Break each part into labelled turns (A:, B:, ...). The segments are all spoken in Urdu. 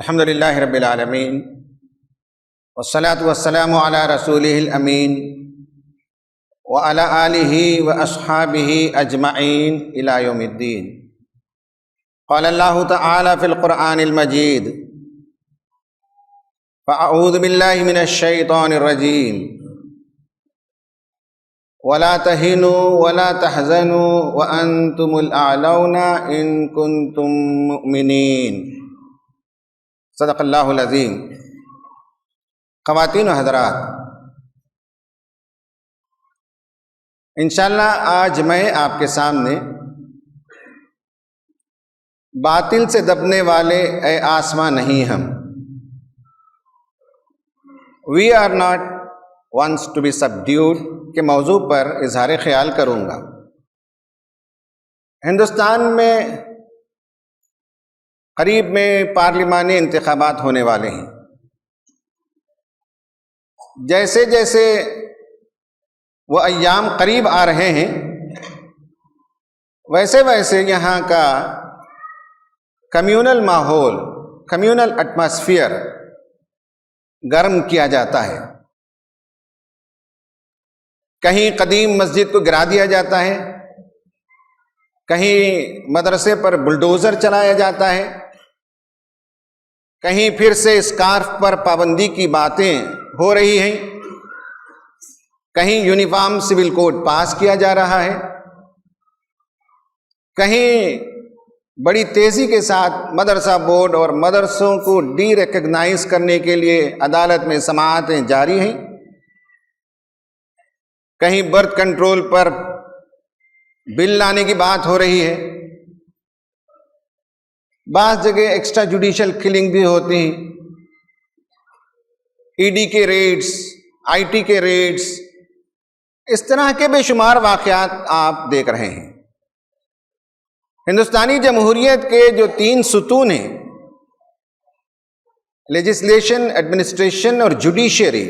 A: الحمد للہ رب العالمین والصلاة والسلام علی رسولہ الامین وعلی آلہ واصحابہ اجمعین الی یوم الدین۔ قال اللہ تعالی فی القرآن المجید فاعوذ باللہ من الشیطان الرجیم ولا تہنوا ولا تحزنوا وانتم الاعلون ان کنتم مؤمنین۔ صدق اللہ العظیم۔ خواتین و حضرات، انشاءاللہ آج میں آپ کے سامنے باطل سے دبنے والے اے آسماں نہیں ہم، we are not wants to be subdued کے موضوع پر اظہار خیال کروں گا۔ ہندوستان میں قریب میں پارلیمانی انتخابات ہونے والے ہیں۔ جیسے جیسے وہ ایام قریب آ رہے ہیں ویسے ویسے یہاں کا کمیونل ماحول، کمیونل ایٹماسفیئر گرم کیا جاتا ہے۔ کہیں قدیم مسجد کو گرا دیا جاتا ہے، کہیں مدرسے پر بلڈوزر چلایا جاتا ہے، کہیں پھر سے اسکارف پر پابندی کی باتیں ہو رہی ہیں، کہیں یونیفارم سول کوڈ پاس کیا جا رہا ہے، کہیں بڑی تیزی کے ساتھ مدرسہ بورڈ اور مدرسوں کو ڈی ریکگنائز کرنے کے لیے عدالت میں سماعتیں جاری ہیں، کہیں برتھ کنٹرول پر بل لانے کی بات ہو رہی ہے، بعض جگہ ایکسٹرا جوڈیشل کلنگ بھی ہوتی ہیں، ای ڈی کے ریڈز، آئی ٹی کے ریڈز، اس طرح کے بے شمار واقعات آپ دیکھ رہے ہیں۔ ہندوستانی جمہوریت کے جو 3 ستون ہیں، لیجسلیشن، ایڈمنسٹریشن اور جوڈیشری،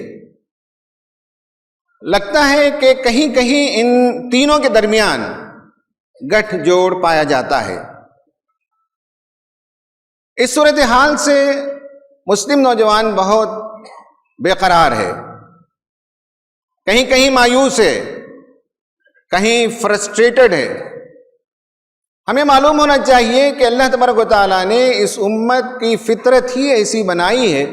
A: لگتا ہے کہ کہیں کہیں ان تینوں کے درمیان گٹھ جوڑ پایا جاتا ہے۔ اس صورتحال سے مسلم نوجوان بہت بے قرار ہے، کہیں کہیں مایوس ہے، کہیں فرسٹریٹڈ ہے۔ ہمیں معلوم ہونا چاہیے کہ اللہ تبارک و تعالیٰ نے اس امت کی فطرت ہی ایسی بنائی ہے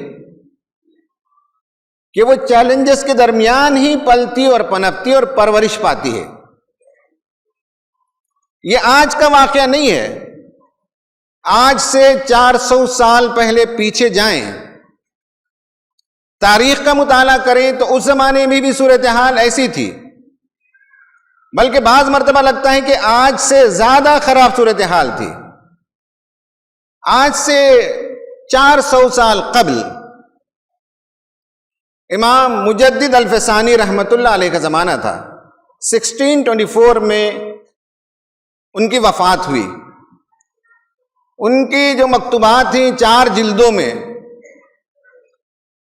A: کہ وہ چیلنجز کے درمیان ہی پلتی اور پنپتی اور پرورش پاتی ہے۔ یہ آج کا واقعہ نہیں ہے۔ آج سے 400 سال پہلے پیچھے جائیں، تاریخ کا مطالعہ کریں تو اس زمانے میں بھی صورتحال ایسی تھی، بلکہ بعض مرتبہ لگتا ہے کہ آج سے زیادہ خراب صورتحال تھی۔ آج سے 400 سال قبل امام مجدد الفسانی رحمۃ اللہ علیہ کا زمانہ تھا۔ 1624 میں ان کی وفات ہوئی۔ ان کی جو مکتوبات تھیں 4 جلدوں میں،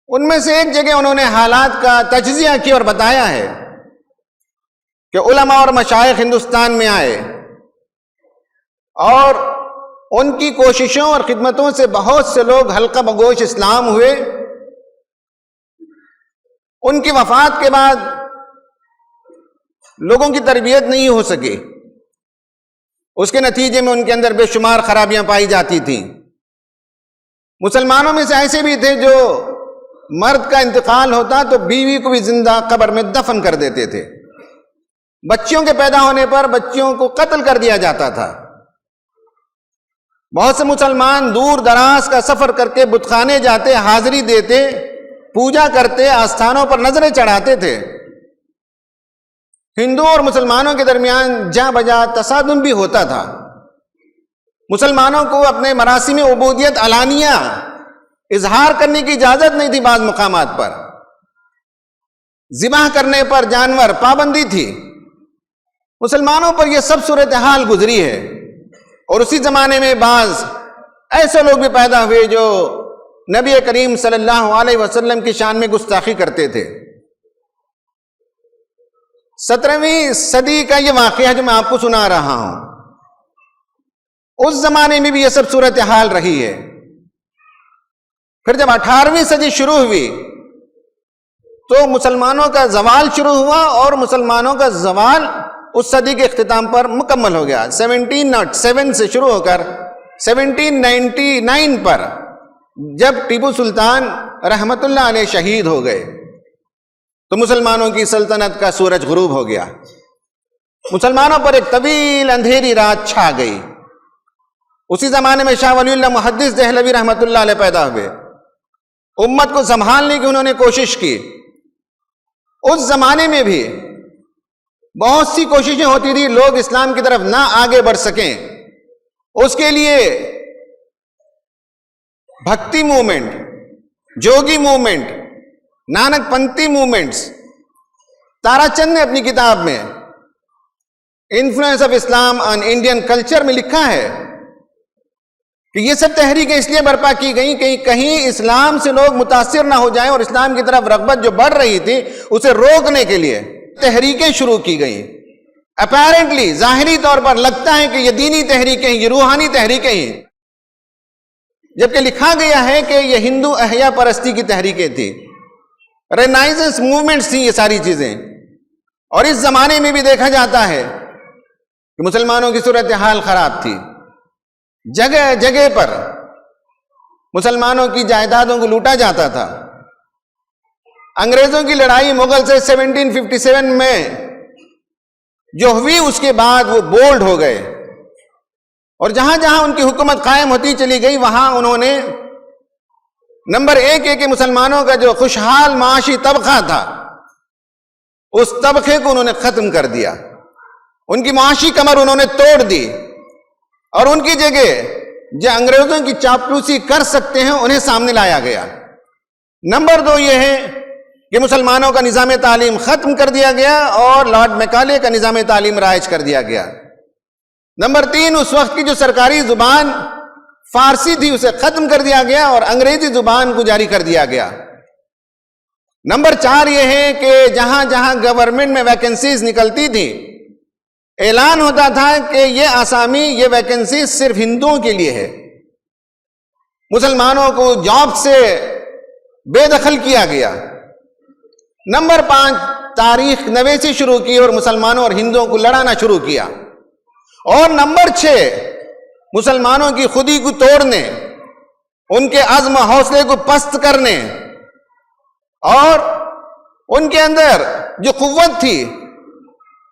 A: ان میں سے ایک جگہ انہوں نے حالات کا تجزیہ کیا اور بتایا ہے کہ علماء اور مشائخ ہندوستان میں آئے اور ان کی کوششوں اور خدمتوں سے بہت سے لوگ حلقہ بگوش اسلام ہوئے۔ ان کی وفات کے بعد لوگوں کی تربیت نہیں ہو سکی، اس کے نتیجے میں ان کے اندر بے شمار خرابیاں پائی جاتی تھیں۔ مسلمانوں میں سے ایسے بھی تھے جو مرد کا انتقال ہوتا تو بیوی کو بھی زندہ قبر میں دفن کر دیتے تھے۔ بچیوں کے پیدا ہونے پر بچیوں کو قتل کر دیا جاتا تھا۔ بہت سے مسلمان دور دراز کا سفر کر کے بت خانے جاتے، حاضری دیتے، پوجا کرتے، آستھانوں پر نظریں چڑھاتے تھے۔ ہندوؤں اور مسلمانوں کے درمیان جاں بجا تصادم بھی ہوتا تھا۔ مسلمانوں کو اپنے مراسم عبودیت علانیہ اظہار کرنے کی اجازت نہیں تھی، بعض مقامات پر ذبح کرنے پر جانور پابندی تھی۔ مسلمانوں پر یہ سب صورتحال گزری ہے، اور اسی زمانے میں بعض ایسے لوگ بھی پیدا ہوئے جو نبی کریم صلی اللہ علیہ وسلم کی شان میں گستاخی کرتے تھے۔ 17ویں صدی کا یہ واقعہ جو میں آپ کو سنا رہا ہوں، اس زمانے میں بھی یہ سب صورتحال رہی ہے۔ پھر جب 18ویں صدی شروع ہوئی تو مسلمانوں کا زوال شروع ہوا، اور مسلمانوں کا زوال اس صدی کے اختتام پر مکمل ہو گیا۔ 1707 سے شروع ہو کر 1799 پر جب ٹیپو سلطان رحمت اللہ علیہ شہید ہو گئے تو مسلمانوں کی سلطنت کا سورج غروب ہو گیا، مسلمانوں پر ایک طویل اندھیری رات چھا گئی۔ اسی زمانے میں شاہ ولی اللہ محدث دہلوی رحمت اللہ علیہ پیدا ہوئے، امت کو سنبھالنے کی انہوں نے کوشش کی۔ اس زمانے میں بھی بہت سی کوششیں ہوتی تھی لوگ اسلام کی طرف نہ آگے بڑھ سکیں، اس کے لیے Bhakti movement, Jogi movement, Nanak Panthi movements, Tara Chand نے اپنی کتاب میں influence of Islam on Indian culture میں لکھا ہے کہ یہ سب تحریکیں اس لیے برپا کی گئیں کہ کہیں اسلام سے لوگ متاثر نہ ہو جائیں، اور اسلام کی طرف رغبت جو بڑھ رہی تھی اسے روکنے کے لیے تحریکیں شروع کی گئیں۔ اپیرنٹلی ظاہری طور پر لگتا ہے کہ یہ دینی تحریکیں، یہ روحانی تحریکیں ہیں، جبکہ لکھا گیا ہے کہ یہ ہندو احیا پرستی کی تحریکیں تھیں، رینائزنس موومنٹس تھیں یہ ساری چیزیں۔ اور اس زمانے میں بھی دیکھا جاتا ہے کہ مسلمانوں کی صورتحال خراب تھی، جگہ جگہ پر مسلمانوں کی جائیدادوں کو لوٹا جاتا تھا۔ انگریزوں کی لڑائی مغل سے 1757 میں جو ہوئی، اس کے بعد وہ بولڈ ہو گئے، اور جہاں جہاں ان کی حکومت قائم ہوتی چلی گئی وہاں انہوں نے نمبر ایک ہے کہ مسلمانوں کا جو خوشحال معاشی طبقہ تھا اس طبقے کو انہوں نے ختم کر دیا، ان کی معاشی کمر انہوں نے توڑ دی، اور ان کی جگہ جو انگریزوں کی چاپلوسی کر سکتے ہیں انہیں سامنے لایا گیا۔ نمبر دو یہ ہے کہ مسلمانوں کا نظام تعلیم ختم کر دیا گیا اور لارڈ میکالے کا نظام تعلیم رائج کر دیا گیا۔ نمبر تین، اس وقت کی جو سرکاری زبان فارسی تھی اسے ختم کر دیا گیا اور انگریزی زبان کو جاری کر دیا گیا۔ نمبر چار یہ ہے کہ جہاں جہاں گورنمنٹ میں ویکنسیز نکلتی تھی اعلان ہوتا تھا کہ یہ آسامی، یہ ویکنسی صرف ہندوؤں کے لیے ہے، مسلمانوں کو جاب سے بے دخل کیا گیا۔ نمبر پانچ، تاریخ نویسی شروع کی اور مسلمانوں اور ہندوؤں کو لڑانا شروع کیا۔ اور نمبر چھ، مسلمانوں کی خودی کو توڑنے، ان کے عزم و حوصلے کو پست کرنے، اور ان کے اندر جو قوت تھی،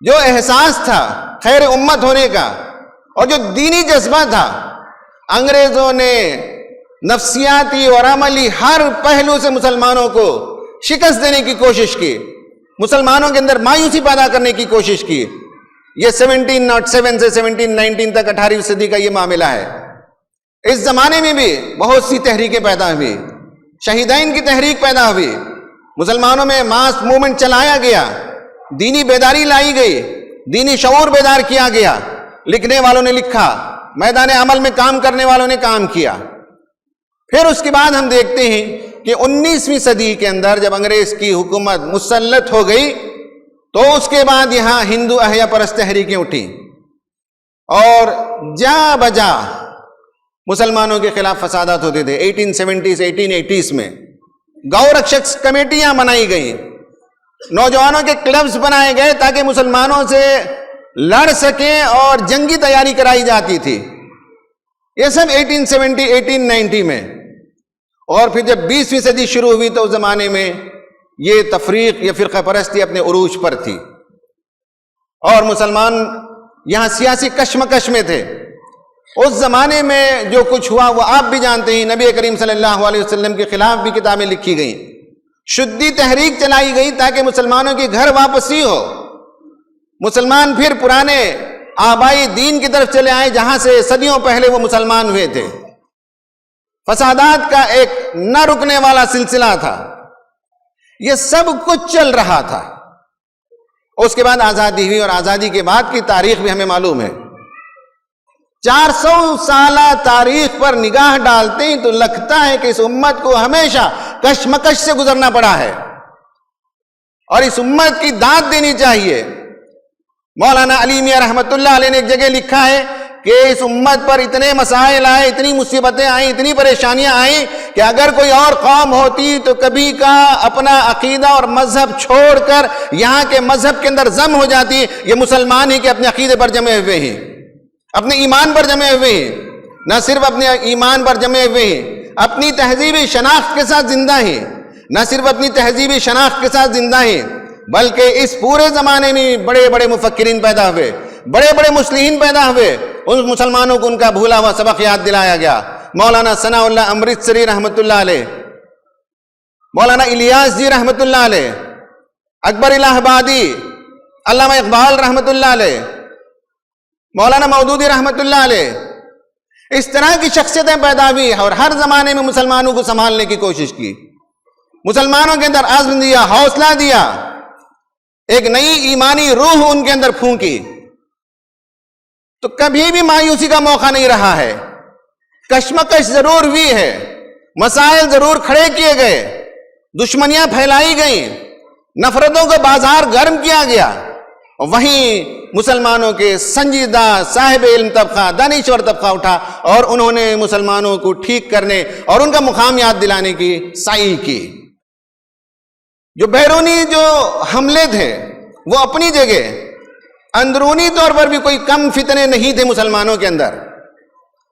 A: جو احساس تھا خیر امت ہونے کا، اور جو دینی جذبہ تھا، انگریزوں نے نفسیاتی اور عملی ہر پہلو سے مسلمانوں کو شکست دینے کی کوشش کی، مسلمانوں کے اندر مایوسی پیدا کرنے کی کوشش کی۔ یہ 1707 سے 1719 تک 18ویں صدی کا یہ معاملہ ہے۔ اس زمانے میں بھی بہت سی تحریکیں پیدا ہوئی، شہیدین کی تحریک پیدا ہوئی، مسلمانوں میں ماس موومنٹ چلایا گیا، دینی بیداری لائی گئی، دینی شعور بیدار کیا گیا، لکھنے والوں نے لکھا، میدان عمل میں کام کرنے والوں نے کام کیا۔ پھر اس کے بعد ہم دیکھتے ہیں کہ 19ویں صدی کے اندر جب انگریز کی حکومت مسلط ہو گئی تو اس کے بعد یہاں ہندو احیا پرست تحریکیں اٹھیں اور جا بجا مسلمانوں کے خلاف فسادات ہوتے تھے۔ 1870 1880 میں گو رکشک کمیٹیاں بنائی گئیں، نوجوانوں کے کلبز بنائے گئے تاکہ مسلمانوں سے لڑ سکیں اور جنگی تیاری کرائی جاتی تھی۔ یہ سب 1870 1890 میں، اور پھر جب 20ویں صدی شروع ہوئی تو اس زمانے میں یہ تفریق، یہ فرقہ پرستی اپنے عروج پر تھی، اور مسلمان یہاں سیاسی کشمکش میں تھے۔ اس زمانے میں جو کچھ ہوا وہ آپ بھی جانتے ہیں، نبی کریم صلی اللہ علیہ وسلم کے خلاف بھی کتابیں لکھی گئیں، شدی تحریک چلائی گئی تاکہ مسلمانوں کی گھر واپسی ہو، مسلمان پھر پرانے آبائی دین کی طرف چلے آئے جہاں سے صدیوں پہلے وہ مسلمان ہوئے تھے۔ فسادات کا ایک نہ رکنے والا سلسلہ تھا، یہ سب کچھ چل رہا تھا۔ اس کے بعد آزادی ہوئی، اور آزادی کے بعد کی تاریخ بھی ہمیں معلوم ہے۔ 400 سالہ تاریخ پر نگاہ ڈالتے ہیں تو لگتا ہے کہ اس امت کو ہمیشہ کشمکش سے گزرنا پڑا ہے، اور اس امت کی داد دینی چاہیے۔ مولانا علی میاں رحمت اللہ علیہ نے ایک جگہ لکھا ہے کہ اس امت پر اتنے مسائل آئے، اتنی مصیبتیں آئیں، اتنی پریشانیاں آئیں کہ اگر کوئی اور قوم ہوتی تو کبھی کا اپنا عقیدہ اور مذہب چھوڑ کر یہاں کے مذہب کے اندر ضم ہو جاتی. یہ مسلمان ہی کہ اپنے عقیدے پر جمے ہوئے ہیں، اپنے ایمان پر جمے ہوئے ہیں، نہ صرف اپنے ایمان پر جمے ہوئے ہیں، اپنی تہذیبی شناخت کے ساتھ زندہ ہیں، نہ صرف اپنی تہذیبی شناخت کے ساتھ زندہ ہیں بلکہ اس پورے زمانے میں بڑے بڑے مفکرین پیدا ہوئے، بڑے بڑے مصلحین پیدا ہوئے. ان مسلمانوں کو ان کا بھولا ہوا سبق یاد دلایا گیا. مولانا ثناء اللہ امرتسری رحمۃ اللہ علیہ، مولانا الیاس جی رحمۃ اللہ علیہ، اکبر الہ آبادی، علامہ اقبال رحمۃ اللہ علیہ، مولانا مودودی رحمۃ اللہ علیہ، اس طرح کی شخصیتیں پیدا ہوئی اور ہر زمانے میں مسلمانوں کو سنبھالنے کی کوشش کی، مسلمانوں کے اندر عزم دیا، حوصلہ دیا، ایک نئی ایمانی روح ان کے اندر پھونکی. تو کبھی بھی مایوسی کا موقع نہیں رہا ہے. کشمکش ضرور ہوئی ہے، مسائل ضرور کھڑے کیے گئے، دشمنیاں پھیلائی گئیں، نفرتوں کو بازار گرم کیا گیا. وہیں مسلمانوں کے سنجیدہ صاحب علم طبقہ، دانشور طبقہ اٹھا اور انہوں نے مسلمانوں کو ٹھیک کرنے اور ان کا مقام یاد دلانے کی سعی کی. جو بیرونی جو حملے تھے وہ اپنی جگہ، اندرونی طور پر بھی کوئی کم فتنے نہیں تھے مسلمانوں کے اندر.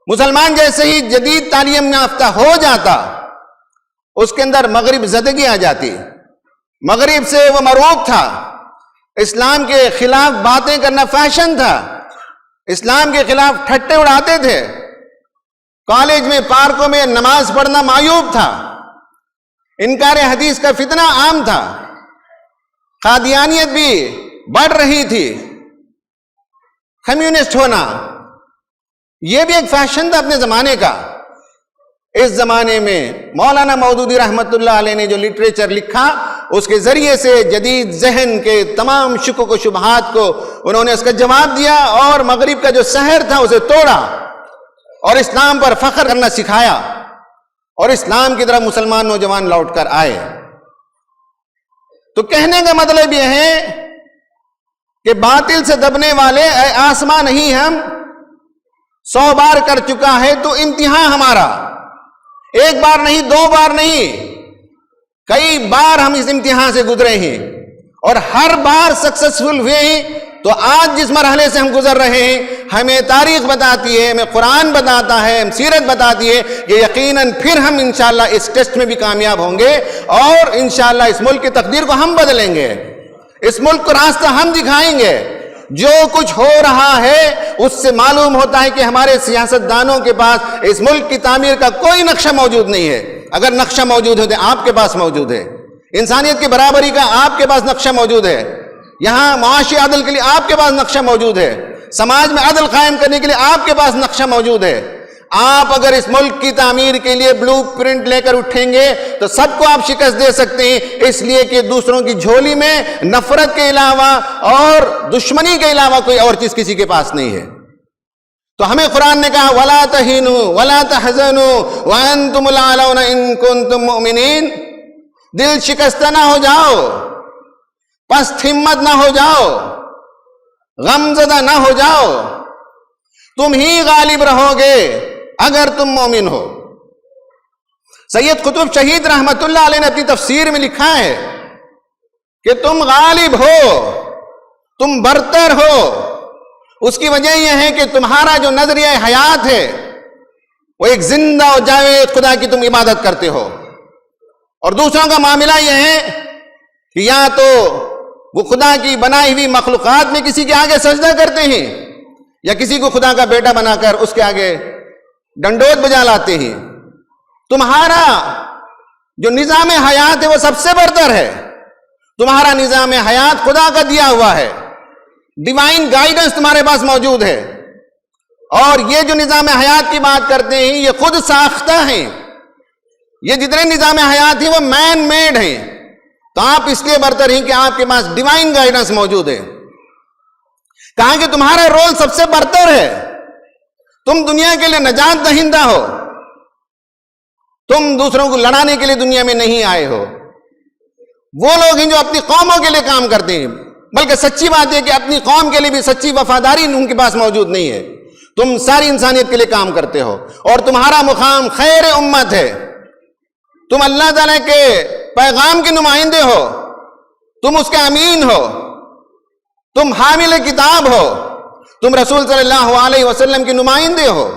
A: مسلمان جیسے ہی جدید تعلیم یافتہ ہو جاتا اس کے اندر مغرب زدگی آ جاتی. مغرب سے وہ مرعوب تھا، اسلام کے خلاف باتیں کرنا فیشن تھا، اسلام کے خلاف ٹھٹے اڑاتے تھے، کالج میں پارکوں میں نماز پڑھنا معیوب تھا، انکار حدیث کا فتنہ عام تھا، قادیانیت بھی بڑھ رہی تھی، کمیونسٹ ہونا یہ بھی ایک فیشن تھا اپنے زمانے کا. اس زمانے میں مولانا مودودی رحمت اللہ علیہ نے جو لٹریچر لکھا اس کے ذریعے سے جدید ذہن کے تمام شکوک و شبہات کو انہوں نے اس کا جواب دیا اور مغرب کا جو سحر تھا اسے توڑا اور اسلام پر فخر کرنا سکھایا اور اسلام کی طرف مسلمان نوجوان لوٹ کر آئے. تو کہنے کا مطلب یہ ہے کہ باطل سے دبنے والے اے آسمان نہیں، ہم 100 بار کر چکا ہے تو امتحان ہمارا، ایک بار نہیں، 2 بار نہیں، کئی بار ہم اس امتحان سے گزرے ہیں اور ہر بار سکسسفل ہوئے ہیں. تو آج جس مرحلے سے ہم گزر رہے ہیں ہمیں تاریخ بتاتی ہے، ہمیں قرآن بتاتا ہے، ہم سیرت بتاتی ہے کہ یقیناً پھر ہم انشاءاللہ اس ٹیسٹ میں بھی کامیاب ہوں گے اور انشاءاللہ اس ملک کی تقدیر کو ہم بدلیں گے، اس ملک کو راستہ ہم دکھائیں گے. جو کچھ ہو رہا ہے اس سے معلوم ہوتا ہے کہ ہمارے سیاستدانوں کے پاس اس ملک کی تعمیر کا کوئی نقشہ موجود نہیں ہے. اگر نقشہ موجود ہے تو آپ کے پاس موجود ہے، انسانیت کی برابری کا آپ کے پاس نقشہ موجود ہے، یہاں معاشی عدل کے لیے آپ کے پاس نقشہ موجود ہے، سماج میں عدل قائم کرنے کے لیے آپ کے پاس نقشہ موجود ہے. آپ اگر اس ملک کی تعمیر کے لیے بلو پرنٹ لے کر اٹھیں گے تو سب کو آپ شکست دے سکتے ہیں، اس لیے کہ دوسروں کی جھولی میں نفرت کے علاوہ اور دشمنی کے علاوہ کوئی اور چیز کسی کے پاس نہیں ہے. تو ہمیں قرآن نے کہا وَلَا تَهِنُوا وَلَا تَحْزَنُوا وَأَنْتُمُ الْأَعْلَوْنَ إِن كُنتُم مُؤْمِنِينَ. دل شکستہ نہ ہو جاؤ، پست ہمت نہ ہو جاؤ، غم زدہ نہ ہو جاؤ، تم ہی غالب رہو گے اگر تم مومن ہو. سید قطب شہید رحمت اللہ علیہ نے اپنی تفسیر میں لکھا ہے کہ تم غالب ہو، تم برتر ہو. اس کی وجہ یہ ہے کہ تمہارا جو نظریہ حیات ہے وہ ایک زندہ و جاوید خدا کی تم عبادت کرتے ہو، اور دوسروں کا معاملہ یہ ہے کہ یا تو وہ خدا کی بنائی ہوئی مخلوقات میں کسی کے آگے سجدہ کرتے ہیں یا کسی کو خدا کا بیٹا بنا کر اس کے آگے ڈنڈوت بجا لاتے ہیں. تمہارا جو نظام حیات ہے وہ سب سے برتر ہے، تمہارا نظام حیات خدا کا دیا ہوا ہے، ڈیوائن گائیڈنس تمہارے پاس موجود ہے، اور یہ جو نظام حیات کی بات کرتے ہیں یہ خود ساختہ ہیں. یہ جتنے نظام حیات ہیں وہ مین میڈ ہیں. تو آپ اس لیے برتر ہیں کہ آپ کے پاس ڈیوائن گائیڈنس موجود ہے. کہا کہ تمہارا رول سب سے برتر ہے، تم دنیا کے لیے نجات دہندہ ہو، تم دوسروں کو لڑانے کے لیے دنیا میں نہیں آئے ہو. وہ لوگ ہیں جو اپنی قوموں کے لیے کام کرتے ہیں، بلکہ سچی بات ہے کہ اپنی قوم کے لیے بھی سچی وفاداری ان کے پاس موجود نہیں ہے. تم ساری انسانیت کے لیے کام کرتے ہو اور تمہارا مقام خیر امت ہے. تم اللہ تعالیٰ کے پیغام کے نمائندے ہو, تم اس کے امین ہو, تم حامل کتاب ہو, تم رسول صلی اللہ علیہ وسلم کے نمائندے ہو,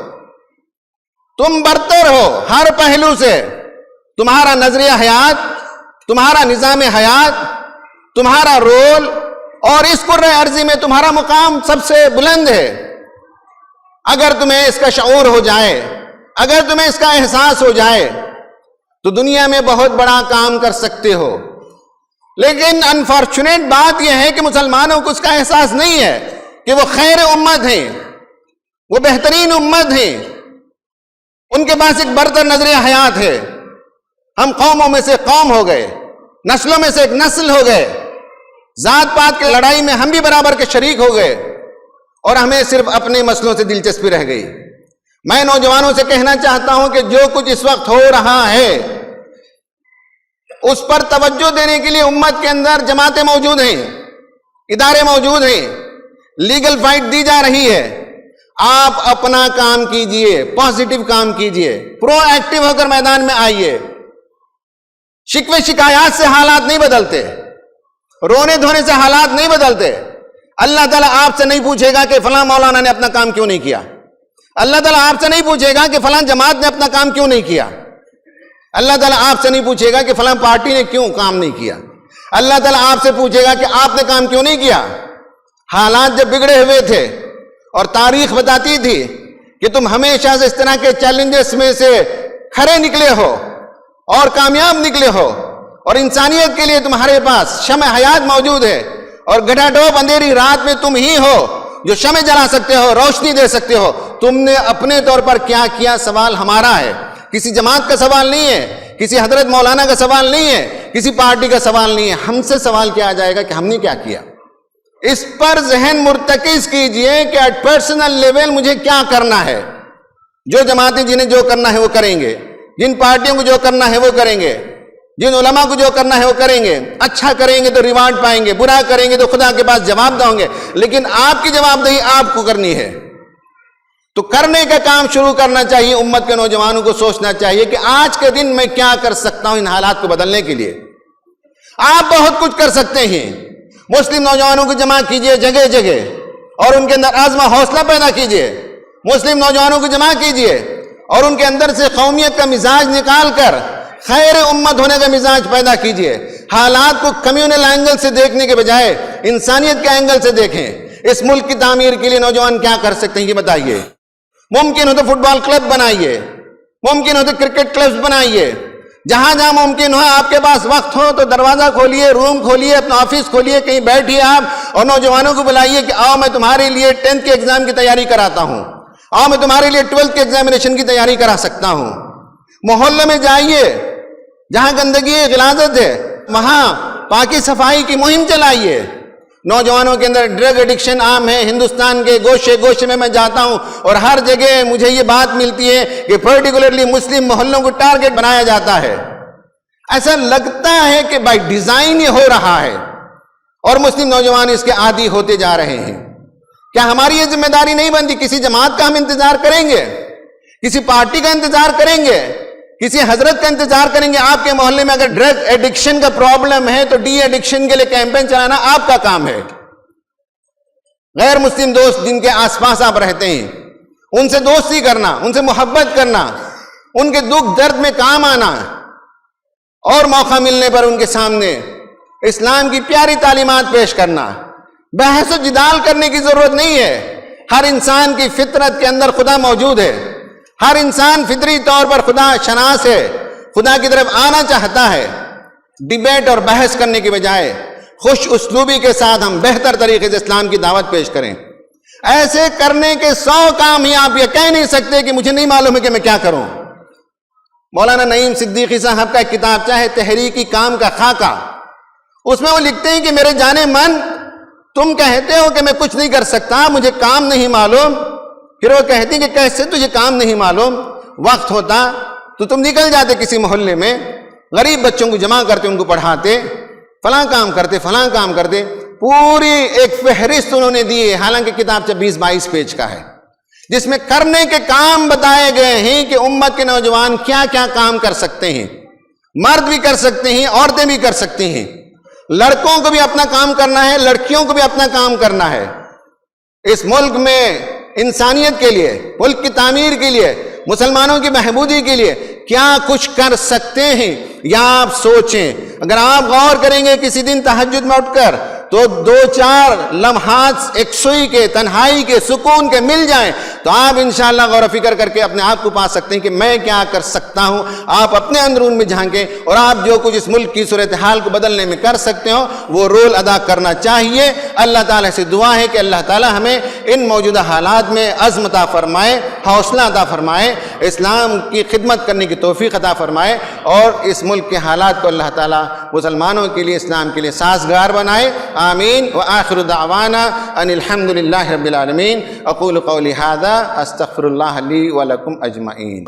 A: تم برتر ہو ہر پہلو سے. تمہارا نظریہ حیات, تمہارا نظام حیات, تمہارا رول اور اس کرۂ ارضی میں تمہارا مقام سب سے بلند ہے. اگر تمہیں اس کا شعور ہو جائے, اگر تمہیں اس کا احساس ہو جائے تو دنیا میں بہت بڑا کام کر سکتے ہو. لیکن انفارچونیٹ بات یہ ہے کہ مسلمانوں کو اس کا احساس نہیں ہے کہ وہ خیر امت ہیں, وہ بہترین امت ہیں, ان کے پاس ایک برتر نظریہ حیات ہے. ہم قوموں میں سے قوم ہو گئے, نسلوں میں سے ایک نسل ہو گئے, ذات پات کی لڑائی میں ہم بھی برابر کے شریک ہو گئے اور ہمیں صرف اپنے مسئلوں سے دلچسپی رہ گئی. میں نوجوانوں سے کہنا چاہتا ہوں کہ جو کچھ اس وقت ہو رہا ہے اس پر توجہ دینے کے لیے امت کے اندر جماعتیں موجود ہیں, ادارے موجود ہیں, لیگل فائٹ دی جا رہی ہے. آپ اپنا کام کیجئے, پازیٹو کام کیجئے, پرو ایکٹیو ہو کر میدان میں آئیے. شکوے شکایات سے حالات نہیں بدلتے, رونے دھونے سے حالات نہیں بدلتے. اللہ تعالیٰ آپ سے نہیں پوچھے گا کہ فلاں مولانا نے اپنا کام کیوں نہیں کیا. اللہ تعالیٰ آپ سے نہیں پوچھے گا کہ فلاں جماعت نے اپنا کام کیوں نہیں کیا. اللہ تعالیٰ آپ سے نہیں پوچھے گا کہ فلاں پارٹی نے کیوں کام نہیں کیا. اللہ تعالیٰ آپ سے پوچھے گا کہ آپ نے کام کیوں نہیں کیا. حالات جب بگڑے ہوئے تھے اور تاریخ بتاتی تھی کہ تم ہمیشہ سے اس طرح کے چیلنجز میں سے کھڑے نکلے ہو اور کامیاب نکلے ہو اور انسانیت کے لیے تمہارے پاس شمع حیات موجود ہے اور گھٹا ڈوب اندھیری رات میں تم ہی ہو جو شمع جلا سکتے ہو, روشنی دے سکتے ہو, تم نے اپنے طور پر کیا کیا, سوال ہمارا ہے. کسی جماعت کا سوال نہیں ہے, کسی حضرت مولانا کا سوال نہیں ہے, کسی پارٹی کا سوال نہیں ہے. ہم سے سوال کیا جائے گا کہ ہم نے کیا کیا. اس پر ذہن مرتکز کیجئے کہ ایٹ پرسنل لیول مجھے کیا کرنا ہے. جو جماعتیں جنہیں جو کرنا ہے وہ کریں گے, جن پارٹیوں کو جو کرنا ہے وہ کریں گے, جن علماء کو جو کرنا ہے وہ کریں گے. اچھا کریں گے تو ریوارڈ پائیں گے, برا کریں گے تو خدا کے پاس جواب دیں گے. لیکن آپ کی جواب دہی آپ کو کرنی ہے. تو کرنے کا کام شروع کرنا چاہیے. امت کے نوجوانوں کو سوچنا چاہیے کہ آج کے دن میں کیا کر سکتا ہوں ان حالات کو بدلنے کے لیے. آپ بہت کچھ کر سکتے ہیں. مسلم نوجوانوں کو جمع کیجئے جگہ جگہ اور ان کے اندر عزم و حوصلہ پیدا کیجئے. مسلم نوجوانوں کو جمع کیجئے اور ان کے اندر سے قومیت کا مزاج نکال کر خیر امت ہونے کا مزاج پیدا کیجئے. حالات کو کمیونل اینگل سے دیکھنے کے بجائے انسانیت کے اینگل سے دیکھیں. اس ملک کی تعمیر کے لیے نوجوان کیا کر سکتے ہیں یہ بتائیے. ممکن ہو تو فٹ بال کلب بنائیے, ممکن ہو تو کرکٹ کلبز بنائیے. جہاں جہاں ممکن ہو, آپ کے پاس وقت ہو تو دروازہ کھولیے, روم کھولیے, اپنا آفس کھولیے, کہیں بیٹھیے آپ اور نوجوانوں کو بلائیے کہ آؤ میں تمہارے لیے 10th کے ایگزام کی تیاری کراتا ہوں, آؤ میں تمہارے لیے 12th کے ایگزامینیشن کی تیاری کرا سکتا ہوں. محلے میں جائیے جہاں گندگی غلاظت ہے, وہاں پاکی صفائی کی مہم چلائیے. نوجوانوں کے اندر ڈرگ ایڈکشن عام ہے. ہندوستان کے گوشے گوشے میں جاتا ہوں اور ہر جگہ مجھے یہ بات ملتی ہے کہ پرٹیکولرلی مسلم محلوں کو ٹارگٹ بنایا جاتا ہے. ایسا لگتا ہے کہ بائی ڈیزائن یہ ہو رہا ہے اور مسلم نوجوان اس کے عادی ہوتے جا رہے ہیں. کیا ہماری یہ ذمہ داری نہیں بنتی؟ کسی جماعت کا ہم انتظار کریں گے, کسی پارٹی کا انتظار کریں گے, کسی حضرت کا انتظار کریں گے؟ آپ کے محلے میں اگر ڈرگ ایڈکشن کا پرابلم ہے تو ڈی ایڈکشن کے لیے کیمپین چلانا آپ کا کام ہے. غیر مسلم دوست جن کے آس پاس آپ رہتے ہیں ان سے دوستی کرنا, ان سے محبت کرنا, ان کے دکھ درد میں کام آنا اور موقع ملنے پر ان کے سامنے اسلام کی پیاری تعلیمات پیش کرنا. بحث و جدال کرنے کی ضرورت نہیں ہے. ہر انسان کی فطرت کے اندر خدا موجود ہے. ہر انسان فطری طور پر خدا شناس ہے, خدا کی طرف آنا چاہتا ہے. ڈیبیٹ اور بحث کرنے کے بجائے خوش اسلوبی کے ساتھ ہم بہتر طریقے سے اسلام کی دعوت پیش کریں. ایسے کرنے کے 100 کام ہی آپ یہ کہہ نہیں سکتے کہ مجھے نہیں معلوم ہے کہ میں کیا کروں. مولانا نعیم صدیقی صاحب کا ایک کتابچہ ہے تحریکی کام کا خاکہ. اس میں وہ لکھتے ہیں کہ میرے جانے من تم کہتے ہو کہ میں کچھ نہیں کر سکتا, مجھے کام نہیں معلوم. پھر وہ کہتی کہ کیسے تجھے کام نہیں معلوم؟ وقت ہوتا تو تم نکل جاتے کسی محلے میں, غریب بچوں کو جمع کرتے, ان کو پڑھاتے, فلاں کام کرتے, فلاں کام کرتے. پوری ایک فہرست انہوں نے دی ہے, حالانکہ کتاب 20-22 پیج کا ہے. جس میں کرنے کے کام بتائے گئے ہیں کہ امت کے نوجوان کیا کیا کام کر سکتے ہیں. مرد بھی کر سکتے ہیں، عورتیں بھی کر سکتی ہیں، لڑکوں کو بھی اپنا کام کرنا ہے، لڑکیوں کو بھی اپنا کام کرنا ہے. اس ملک میں انسانیت کے لیے، ملک کی تعمیر کے لیے، مسلمانوں کی بہبودی کے لیے کیا کچھ کر سکتے ہیں، یا آپ سوچیں. اگر آپ غور کریں گے کسی دن تہجد میں اٹھ کر تو 2-4 لمحات ایک سوئی کے، تنہائی کے، سکون کے مل جائیں تو آپ انشاءاللہ غور و فکر کر کے اپنے آپ کو پا سکتے ہیں کہ میں کیا کر سکتا ہوں. آپ اپنے اندرون میں جھانکیں اور آپ جو کچھ اس ملک کی صورتحال کو بدلنے میں کر سکتے ہو وہ رول ادا کرنا چاہیے. اللہ تعالیٰ سے دعا ہے کہ اللہ تعالیٰ ہمیں ان موجودہ حالات میں عزم عطا فرمائے، حوصلہ عطا فرمائے، اسلام کی خدمت کرنے کی توفیق عطا فرمائے، اور اس ملک کے حالات کو اللہ تعالیٰ مسلمانوں کے لیے، اسلام کے لیے سازگار بنائے. آمین. وآخر دعوانا ان الحمد للہ رب العالمین. اقول قولی ھذا استغفر اللہ لی ولکم اجمعین.